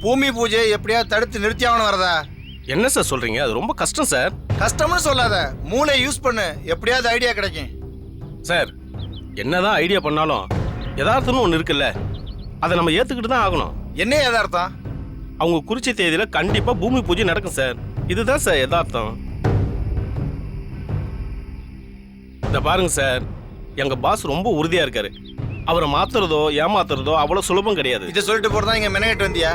பூமி பூஜை எப்படியா தடுத்து நிறுத்தியாவணும் வரதா? என்ன சார் சொல்றீங்க? அது ரொம்ப கஷ்டம் சார். கஷ்டம்னு சொல்லாத, மூளை யூஸ் பண்ணு, எப்படியாவது ஐடியா கிடைக்கும். சார் என்னதான் ஐடியா பண்ணாலும் யதார்த்தம்னு ஒன்று இருக்குல்ல, அதை நம்ம ஏத்துக்கிட்டு தான் ஆகணும். என்ன யதார்த்தம்? அவங்க குறிச்ச தேதியில கண்டிப்பா பூமி பூஜை நடக்கும் சார். இதுதான் சார் யதார்த்தம். இத பாருங்க சார், எங்க பாஸ் ரொம்ப உறுதியா இருக்காரு. அவரை மாத்துறதோ ஏமாத்துறதோ அவ்வளவு சுலபம் கிடையாது. இதை சொல்லிட்டு போறதா இங்க மெனகட்டு வந்தியா?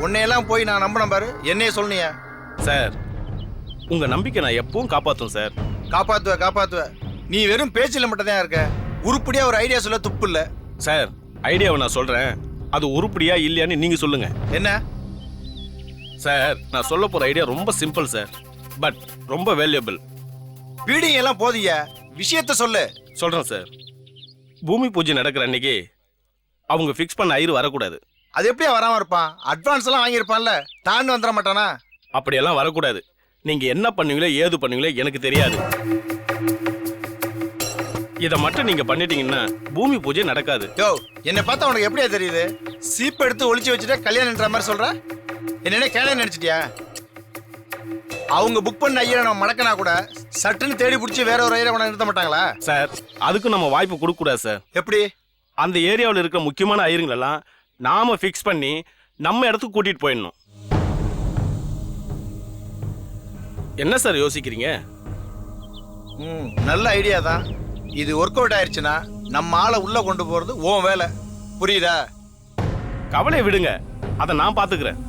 உன்னையெல்லாம் போய் நான் நம்பின பாரு, என்னைய சொல்லியா? சார் உங்க நம்பிக்கை நான் எப்பவும் காப்பாத்தும் சார். காப்பாத்துவ. நீ வெறும் பேச்சில் மட்டும் தான் இருக்க. உருப்படியா ஒரு ஐடியா சொல்ல துப்பு இல்ல. சார் ஐடியாவை நான் சொல்றேன், அது உருப்படியா இல்லையான்னு நீங்க சொல்லுங்க. என்ன சார் நான் சொல்ல போற ஐடியா ரொம்ப சிம்பிள் சார், பட் ரொம்ப வேல்யூபிள். பீடிங் எல்லாம் போதியா, விஷயத்த சொல்லு. சொல்றேன் சார். பூமி பூஜை நடக்கிற அன்னைக்கு அவங்க ஃபிக்ஸ் பண்ண ஐயர் வரக்கூடாது. அது எப்படியா வராம இருப்பான்? அட்வான்ஸ் எல்லாம் வாங்கியிருப்பான்ல, தாண்டு வந்துட மாட்டானா? அப்படியெல்லாம் வரக்கூடாது. நீங்க என்ன பண்ணுவீங்களோ ஏது பண்ணுவீங்களோ எனக்கு தெரியாது. இதை மட்டும் நீங்க பண்ணிட்டீங்கன்னா பூமி பூஜை நடக்காது. யோ, என்னை பார்த்தா உனக்கு எப்படியா தெரியுது? சீப் எடுத்து ஒளிச்சு வச்சுட்டா கல்யாணம்ன்ற மாதிரி சொல்ற. என்ன கேள்வி நினைச்சிட்டியா? அவங்க புக் பண்ண ஐயரை நம்ம மடக்கனா கூட சட்டுன்னு தேடி பிடிச்சி வேற ஒரு ஐயரை நிறுத்த மாட்டாங்களா? சார் அதுக்கு நம்ம வாய்ப்பு கொடுக்க கூடாது சார். எப்படி? அந்த ஏரியாவில் இருக்கிற முக்கியமான ஐயருங்களெல்லாம் நாம ஃபிக்ஸ் பண்ணி நம்ம இடத்துக்கு கூட்டிட்டு போயிடணும். என்ன சார் யோசிக்கிறீங்க? நல்ல ஐடியா தான். இது ஒர்க் அவுட் ஆயிடுச்சுன்னா நம்ம ஆளை உள்ள கொண்டு போறது உன் வேலை, புரியுதா? கவலை விடுங்க, அதை நான் பாத்துக்கிறேன்.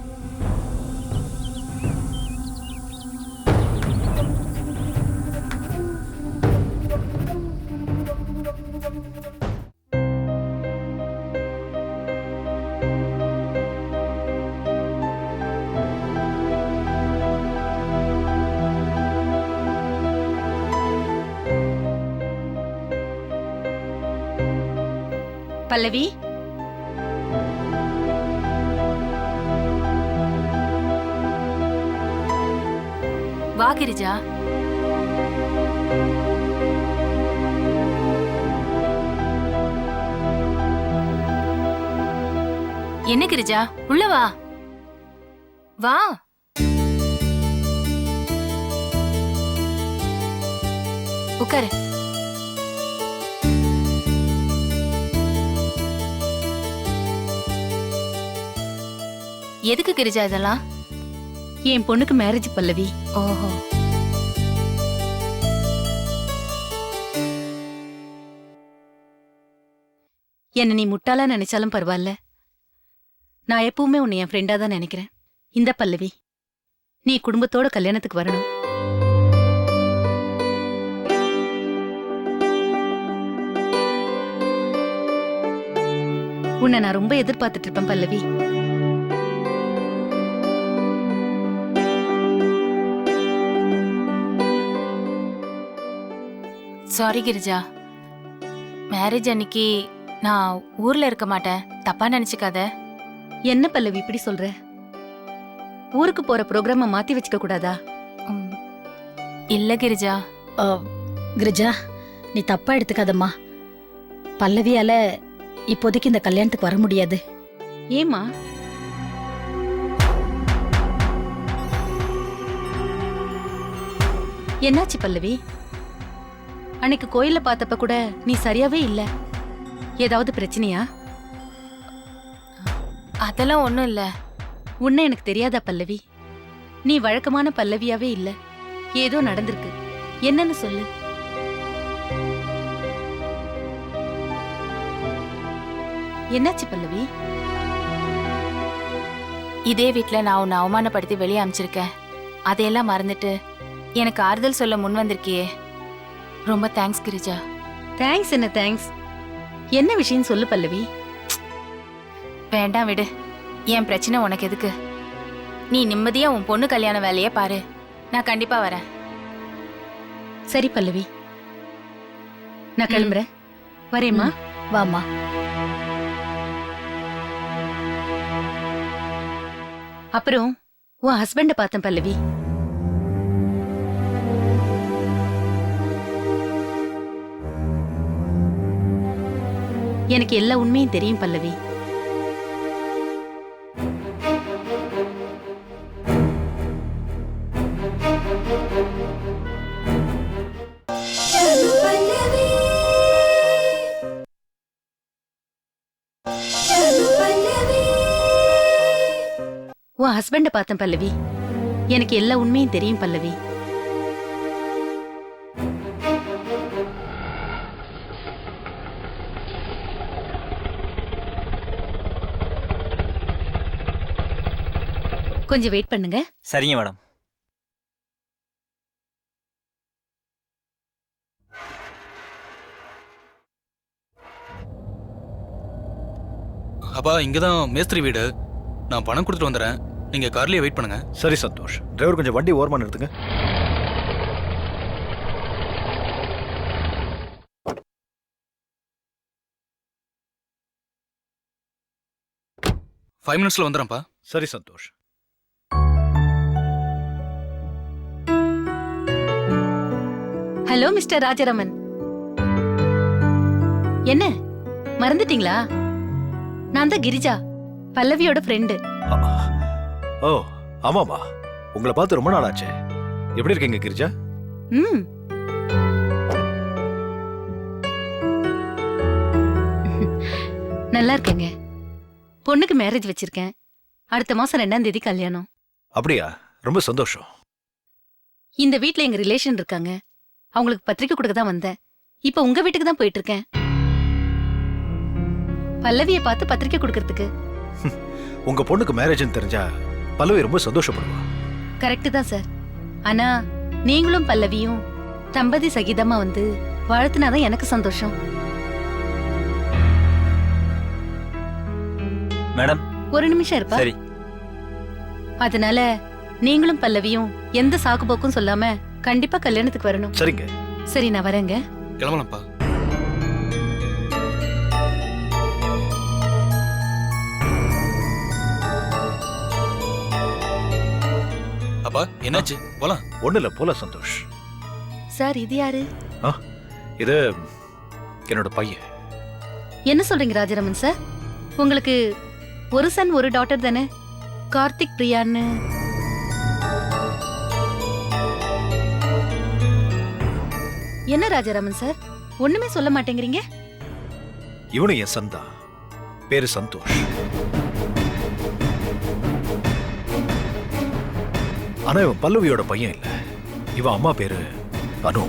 பல்லவி, வா கிரிஜா. என்ன கிரிஜா, உள்ள வா. வா. உட்காரு. எதுக்கு கிரிஜா இதெல்லாம்? என் பொண்ணுக்கு மேரேஜ் பல்லவி. ஓஹோ. என்ன நீ முட்டாளா நினைச்சாலும் பரவாயில்ல, நான் எப்பவுமே உன்னை என் ஃப்ரெண்டா தான் நினைக்கிறேன். இந்த பல்லவி, நீ குடும்பத்தோட கல்யாணத்துக்கு வரணும். உன்னை நான் ரொம்ப எதிர்பார்த்துட்டு இருப்பேன் பல்லவி. சாரி கிரிஜா, மேரேஜ் அன்னைக்கு நான் ஊர்ல இருக்க மாட்டேன், தப்பா நினைச்சுக்காத. என்ன பல்லவி இப்படி சொல்ற? ஊருக்கு போற ப்ரோக்ராம மாத்தி வச்சுக்க கூடாதா? இல்ல கிரிஜா. கிரிஜா, நீ தப்பா எடுத்துக்காதம்மா. பல்லவியால இப்போதைக்கு இந்த கல்யாணத்துக்கு வர முடியாது. ஏமா? என்னாச்சு பல்லவி? அன்னைக்கு கோயில பார்த்தப்ப கூட நீ சரியாவே இல்ல. ஏதாவது பிரச்சனையா? அதெல்லாம் ஒண்ணும் இல்ல. உன்ன எனக்கு தெரியாதா பல்லவி? நீ வழக்கமான பல்லவியாவே இல்ல. ஏதோ நடந்திருக்கு. என்னன்னு சொல்லு. என்னாச்சு பல்லவி? இதே வீட்ல நான் உன்னை அவமானப்படுத்தி வெளியே அனுப்பிச்சிருக்கேன். அதையெல்லாம் மறந்துட்டு எனக்கு ஆறுதல் சொல்ல முன் வந்திருக்கியே, ரொம்ப தேங்க்ஸ் கிரிஜா. தேங்க்ஸ் என்ன தேங்க்ஸ்? என்ன விஷயம் சொல்லு பல்லவி. வேண்டாம் விடு, என் பிரச்சனை உனக்கு எதுக்கு? நீ நிம்மதியா உன் பொண்ணு கல்யாண வேலையே பாரு, நான் கண்டிப்பா வரேன். சரி பல்லவி, நான் கிளம்புறேன். வரேம்மா. வாமா. அப்புறம் உன் ஹஸ்பண்ட பார்த்தேன் பல்லவி. எனக்கு எல்லா உண்மையும் தெரியும் பல்லவி. உன் ஹஸ்பண்ட பார்த்தேன் பல்லவி. எனக்கு எல்லா உண்மையும் தெரியும் பல்லவி. கொஞ்சம் வெயிட் பண்ணுங்க. சரிங்க மேடம். அப்பா இங்கதான் மேஸ்திரி வீடு. நான் பணம் கொடுத்துட்டு வந்துடுறேன். நீங்க கார்லயே வெயிட் பண்ணுங்க. சரி சந்தோஷ், டிரைவர் கொஞ்சம் வண்டி ஓரமா நிறுத்துங்க. ஃபைவ் மினிட்ஸ்ல வந்துடுறேன்ப்பா. சரி சந்தோஷ். Hello mister Rajaraman. என்ன மறந்துட்டீங்களா? நான் தான் கிரிஜா, பல்லவியோட ஃப்ரெண்டு. ஓ ஆமாமா, உங்களை பார்த்து ரொம்ப நாள் ஆச்சு. எப்படி இருக்கீங்க கிரிஜா? ம் நல்லா இருக்கேங்க. பொண்ணுக்கு மேரேஜ் வச்சிருக்கேன். அடுத்த மாசம் 2ஆம் தேதி கல்யாணம். அப்படியா? ரொம்ப சந்தோஷம். இந்த வீட்ல எங்க ரிலேஷன் இருக்காங்க. அவங்களுக்கு பத்திரிக்கை கொடுக்க தான் வந்தேன். இப்ப உங்க வீட்டுக்கு தான் போயிட்டு இருக்கேன். பல்லவியை பார்த்து பத்திரிக்கை கொடுக்கறதுக்கு. உங்க பொண்ணுக்கு மேரேஜ்னு தெரிஞ்சா பல்லவி ரொம்ப சந்தோஷப்படுவா. கரெக்ட் தான் சார். ஆனா நீங்களும் பல்லவியும் தம்பதி சகிதமா வந்து வாழ்த்துனாதான் எனக்கு சந்தோஷம். மேடம் ஒரு நிமிஷம் இருப்பா. சரி. அதனால நீங்களும் பல்லவியும் எந்த சாக்கு போக்கும் சொல்லாம கண்டிப்பா கல்யாணத்துக்கு வரணும். சரிங்க. சரி நான் வரேங்க. கிளம்பலாம்ப்பா. அப்பா என்னாச்சு? போலாம். ஒண்ணு இல்ல, போல சந்தோஷ். சார் இது யாரு? இது என்னோட பையன். என்ன சொல்றீங்க ராஜராமன் சார்? உங்களுக்கு ஒரு சன் ஒரு டாட்டர் தானே? கார்த்திக் பிரியான்னு. என்ன ராஜராமன் சார் ஒண்ணுமே சொல்ல மாட்டேங்கிறீங்க? இவனு என் சந்தா, பேரு சந்தோஷ். ஆனா இவன் பல்லவியோட பையன் இல்ல. இவன் அம்மா பேரு அனு.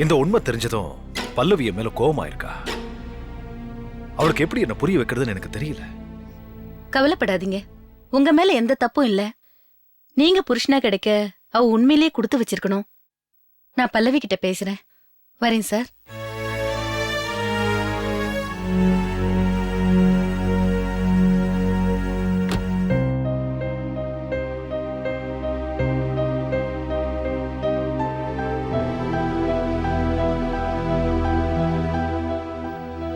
இந்த உண்மை தெரிஞ்சதும் பல்லவி என் மேல கோவமா இருக்கா. அவளுக்கு எப்படி என்ன புரிய வைக்கிறதுன்னு எனக்கு தெரியல. கவலைப்படாதீங்க, உங்க மேல எந்த தப்பும் இல்ல. நீங்க புருஷனா கிடைக்க அவ உண்மையிலேயே கொடுத்து வச்சிருக்கணும். நான் பல்லவி கிட்ட பேசுறேன். வரேன் சார்.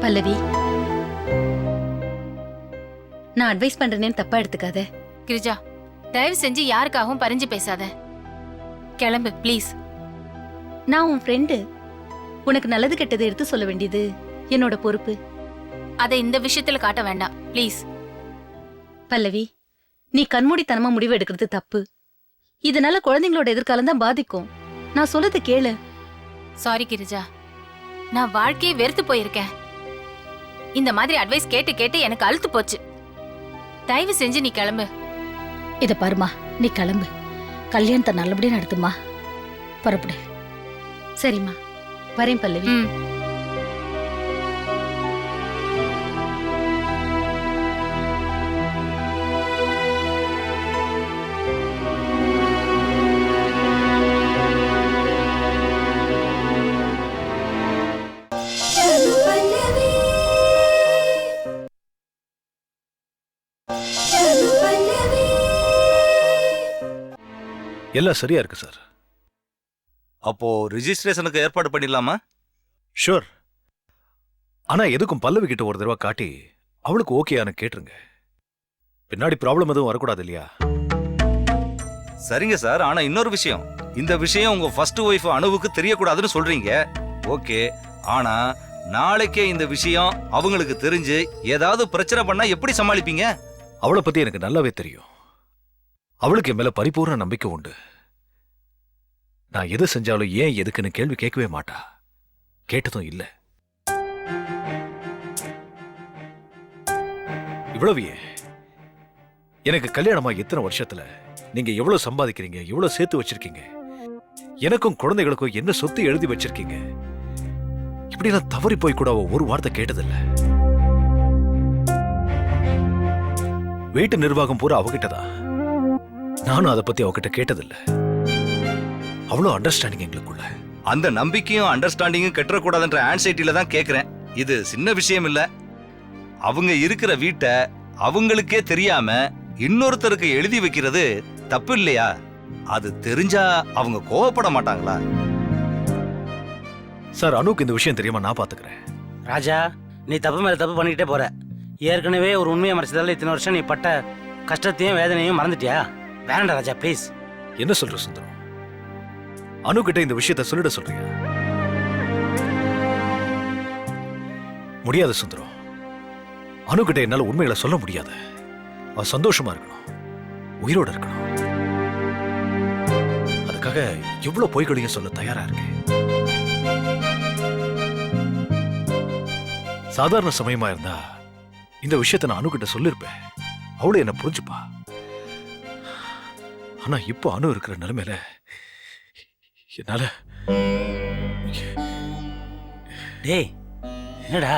பல்லவி, நான் அட்வைஸ் பண்றேன்னு தப்பா எடுத்துக்காத. கிரிஜா, தயவு செஞ்சு யாருக்காகவும் பறிஞ்சு பேசாத. கிளம்பு ப்ளீஸ். நான் உன் ஃப்ரெண்டு. உனக்கு நல்லது கெட்டது எடுத்து சொல்ல வேண்டியது என்னோட பொறுப்பு. அதை இந்த விஷயத்துல காட்ட வேண்டாம் ப்ளீஸ். பல்லவி, நீ கண்மூடித்தனமா முடிவு எடுக்கிறது தப்பு. இதனால குழந்தைங்களோட எதிர்காலம் தான் பாதிக்கும். நான் சொல்றது கேளு. சாரி கிரிஜா, நான் வாழ்க்கையை வெறுத்து போயிருக்கேன். இந்த மாதிரி அட்வைஸ் கேட்டு கேட்டு எனக்கு அழுத்து போச்சு. தயவு செஞ்சு நீ கிளம்பு. இத பாருமா, நீ கிளம்பு. கல்யாணத்தை நல்லபடியா நடத்துமா. புறப்படு. சரிம்மா, வரேன் பல்லவி. ம். எல்லாம் சரியா இருக்கு சார். அப்போ ரிஜிஸ்ட்ரேஷனுக்கு ஏற்பாடு பண்ணிடலாமா? ஷூர். ஆனா எதுக்கும் பல்லவி கிட்ட ஒரு தடவை காட்டி அவளுக்கு ஓகேயான கேட்டுருங்க. பின்னாடி ப்ராப்ளம் எதுவும் வரக்கூடாது இல்லையா? சரிங்க சார், ஆனா இன்னொரு விஷயம், இந்த விஷயம் உங்க ஃபர்ஸ்ட் ஒய்ஃப் அனுவுக்கு தெரியக்கூடாதுன்னு சொல்றீங்க. ஓகே, ஆனா நாளைக்கே இந்த விஷயம் அவங்களுக்கு தெரிஞ்சு ஏதாவது பிரச்சனை பண்ணா எப்படி சமாளிப்பீங்க? அவளை பத்தி எனக்கு நல்லாவே தெரியும். அவளுக்கு என் மேல பரிபூர்ண நம்பிக்கை உண்டு. நான் எது செஞ்சாலும் ஏன் எதுக்குன்னு கேள்வி கேட்கவே மாட்டா. கேட்டதும் இல்ல. இவ்வளவு ஏன், எனக்கு கல்யாணமா எத்தனை வருஷத்துல நீங்க எவ்வளவு சம்பாதிக்கிறீங்க, எவ்வளவு சேர்த்து வச்சிருக்கீங்க, எனக்கும் குழந்தைகளுக்கும் என்ன சொத்து எழுதி வச்சிருக்கீங்க, இப்படி நான் தவறி போய் கூட அவ ஒரு வார்த்தை கேட்டதில்ல. வீட்டு நிர்வாகம் பூரா அவகிட்டதான். நானும் அதை பத்தி அவகிட்ட கேட்டதில்ல. அவ்வளவு அண்டர்ஸ்டாண்டிங் எங்களுக்குள்ள. அந்த நம்பிக்கையும் அண்டர்ஸ்டாண்டிங்கும் கெட்டக்கூடாதுன்ற ஆன்சைட்டில தான் கேக்குறேன். இது சின்ன விஷயம் இல்ல. அவங்க இருக்கிற வீட்டை அவங்களுக்கே தெரியாம இன்னொருத்தருக்கு எழுதி வைக்கிறது தப்பு இல்லையா? அது தெரிஞ்சா அவங்க கோவப்பட மாட்டாங்களா? சார், அனுக்கு இந்த விஷயம் தெரியாம நான் பாத்துக்கிறேன். ராஜா, நீ தப்பு மேல தப்பு பண்ணிக்கிட்டே போற. ஏற்கனவே ஒரு உண்மையை மறைச்சதால இத்தனை வருஷம் நீ பட்ட கஷ்டத்தையும் வேதனையும் மறந்துட்டியா? வேண்டாம் ராஜா, ப்ளீஸ். என்ன சொல்ற சுந்தரம்? அனுகிட்ட இந்த விஷயத்தை சொல்லிட சொல்றியா? முடியாது சுந்தரம். அனுகிட்ட என்னால உண்மைகளை சொல்ல முடியாது. அவ சந்தோஷமா இருக்கணும், உயிரோட இருக்கணும். அதுக்காக எவ்வளவு பொய்களையும் சொல்ல தயாரா இருக்கேன். சாதாரண சமயமா இருந்தா இந்த விஷயத்தை நான் அனுகிட்ட சொல்லிருப்பேன். அவளை என்ன புரிஞ்சுப்பா. ஆனா இப்போ அனு இருக்கிற நிலைமையில என்னால. டேய், என்னடா?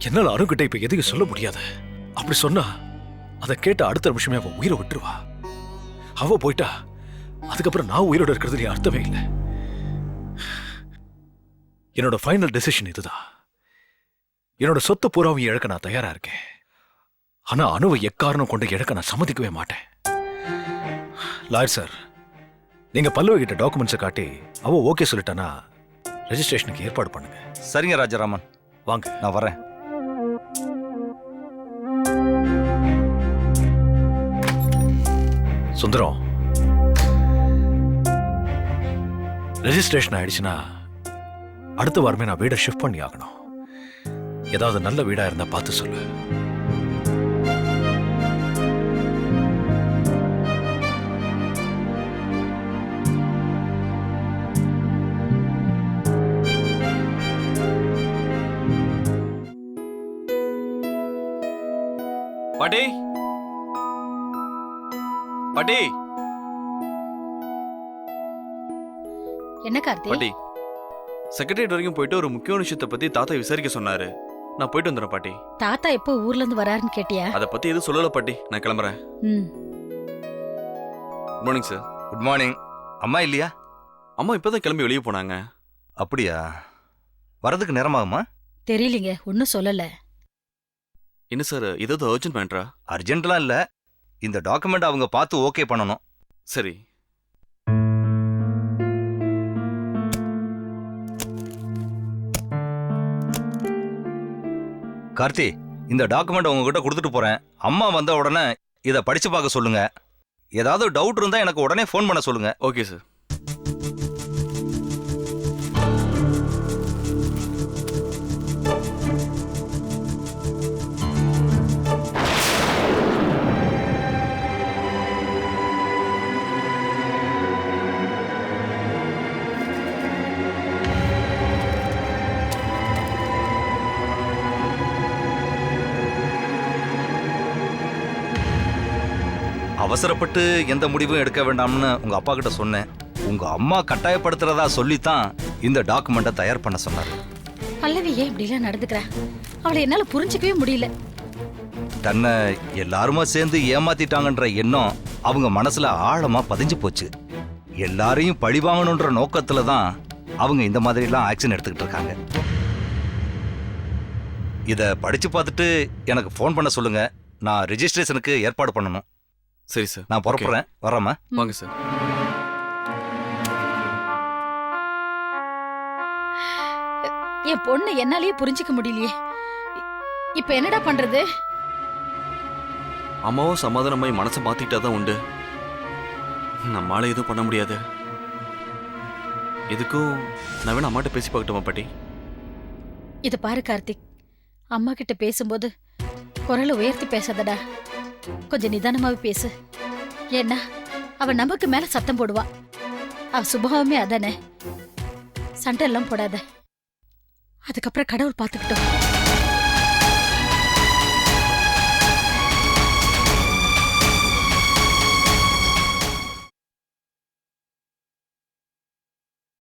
என்னால அனுகிட்ட இப்ப எதையும் சொல்ல முடியாது. அப்படி சொன்னா அதை கேட்ட அடுத்த நிமிஷமே அவ உயிரை விட்டுருவா. அவ போயிட்டா அதுக்கப்புறம் நான் உயிரோட இருக்கிறதுல அர்த்தமே இல்லை. என்னோட ஃபைனல் டெசிஷன் இதுதான். என்னோட சொத்து பூராவையும் இழக்க நான் தயாரா இருக்கேன். ஆனா அணுவை எக்காரணம் கொண்டு இழக்க நான் சம்மதிக்கவே மாட்டேன். லாயர் சார், நீங்க பல்லவி கிட்ட டாக்குமெண்ட்ஸை காட்டி அவ ஓகே சொல்லிட்டானா ரெஜிஸ்ட்ரேஷனுக்கு ஏற்பாடு பண்ணுங்க. சரிங்க ராஜாராமன், வாங்க, நான் வரேன். சுந்தரம், ரெஜிஸ்ட்ரேஷன் ஆயிடுச்சுன்னா அடுத்த வாரமே நான் வீடை ஷிஃப்ட் பண்ணி ஆகணும். ஏதாவது நல்ல வீடா இருந்தா பார்த்து சொல்லு. பாட்டி, பாட்டி, என்ன கார்த்தி? பாட்டி, செக்ரட்டரியேட் வரைக்கும் போயிட்டு ஒரு முக்கியமான விஷயத்தை பத்தி தாத்தா விசாரிக்க சொன்னாரு. நான் போயிட்டு வந்துடுறேன் பாட்டி. தாத்தா எப்போ ஊர்ல இருந்து வராருன்னு கேட்டியா? அதை பத்தி எதுவும் சொல்லல பாட்டி, நான் கிளம்புறேன். Good morning sir. Good morning. அம்மா இல்லையா? அம்மா இப்பதான் கிளம்பி வெளியே போனாங்க. அப்படியா? வரதுக்கு நேரமாகுமா? தெரியலீங்க, ஒன்னும் சொல்லல. என்ன சார், ஏதாவது அர்ஜென்ட் மேட்டரா? அர்ஜென்ட்லாம் இல்ல. இந்த டாக்குமெண்ட் அவங்க பார்த்து ஓகே பண்ணணும். சரி. கார்த்தி, இந்த டாக்குமெண்ட் உங்ககிட்ட கொடுத்துட்டு போறேன். அம்மா வந்த உடனே இதை படிச்சு பார்க்க சொல்லுங்க. ஏதாவது டவுட் இருந்தா எனக்கு உடனே ஃபோன் பண்ண சொல்லுங்க. Okay sir. அவசரப்பட்டு எந்த முடிவும் எடுக்க வேண்டாம்னு உங்க அப்பா கிட்ட சொன்னேன். உங்க அம்மா கட்டாயப்படுத்துறதா சொல்லித்தான் இந்த டாக்குமெண்ட்டை தயார் பண்ண சொன்னாரு. பல்லவி ஏன் இப்படி எல்லாம் நடந்துக்கிறா? அவளை என்னால புரிஞ்சுக்கவே முடியல. தன்னை எல்லாருமா சேர்ந்து ஏமாத்திட்டாங்கன்ற எண்ணம் அவங்க மனசுல ஆழமா பதிஞ்சு போச்சு. எல்லாரையும் பழிவாங்கணுன்ற நோக்கத்துல தான் அவங்க இந்த மாதிரி எல்லாம் ஆக்ஷன் எடுத்துக்கிட்டு இருக்காங்க. இத படிச்சு பார்த்துட்டு எனக்கு ஃபோன் பண்ண சொல்லுங்க. நான் ரெஜிஸ்ட்ரேஷனுக்கு ஏற்பாடு பண்ணணும். சரி சார், நான் புறப்படுறேன். வரேம்மா. வாங்க சார். என் பொண்ணு என்னாலேயே புரிஞ்சுக்க முடியலையே. இப்ப என்னடா பண்றது? அம்மாவும் சமாதானமாய் மனசை மாத்திக்கிட்டா தான் உண்டு. நம்மளால எதுவும் பண்ண முடியாது. எதுக்கும் நான் வேணா அம்மாட்ட பேசி பார்க்கட்டுமா பாட்டி? இத பாரு கார்த்திக், அம்மா கிட்ட பேசும்போது குரலை உயர்த்தி பேசாதடா, கொஞ்சம் நிதானமாவே பேசு. ஏன்னா அவ நமக்கு மேல சத்தம் போடுவா. அவ சுபாவமே அதானே. சண்டை எல்லாம் போடாத, அதுக்கப்புறம் கடவுள் பார்த்துக்கிட்டோம்.